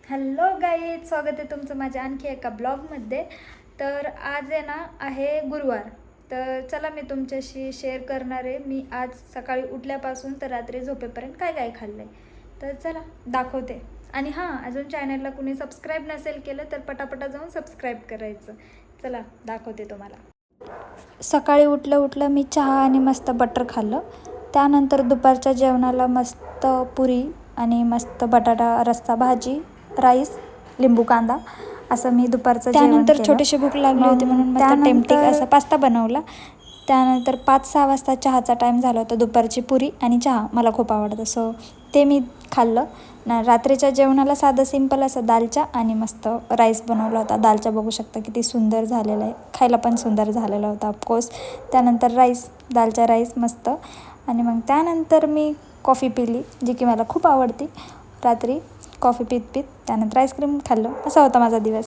Hello guys, स्वागत आहे तुमचं माझ्या आणखी एका ब्लॉगमध्ये. तर आज आहे ना आहे गुरुवार. तर चला मी तुमच्याशी शेअर करणार आहे मी आज सकाळी उठल्यापासून तर रात्री झोपेपर्यंत काय काय खाल्लं आहे. तर चला दाखवते. आणि हां, अजून चॅनलला कुणी सबस्क्राईब नसेल केलं तर पटापटा जाऊन सबस्क्राईब करायचं. चला दाखवते तुम्हाला. सकाळी उठलं उठलं मी चहा आणि मस्त बटर खाल्लं. त्यानंतर दुपारच्या जेवणाला मस्त पुरी आणि मस्त बटाटा रस्सा भाजी, राईस, लिंबू कांदा असं मी दुपारचं जेवण केलं. त्यानंतर छोटीशी भूक लागली होती म्हणून मस्त टेम्पटिक असा पास्ता बनवला. त्यानंतर 5-6 वाजता चहाचा टाईम झाला होता. दुपारची पुरी आणि चहा मला खूप आवडतं, सो ते मी खाल्लं ना. रात्रीच्या जेवणाला साधं सिंपल असं दालचा आणि मस्त राईस बनवला होता. दालचा बघू शकता किती सुंदर झालेला आहे, खायला पण सुंदर झालेला होता ऑफकोर्स. त्यानंतर राईस, दालचा राईस मस्त. आणि मग त्यानंतर मी कॉफी पिली, जी की मला खूप आवडती. रात्री कॉफी पीत त्यानंतर आईस्क्रीम खाल्लं. असा होता माझा दिवस.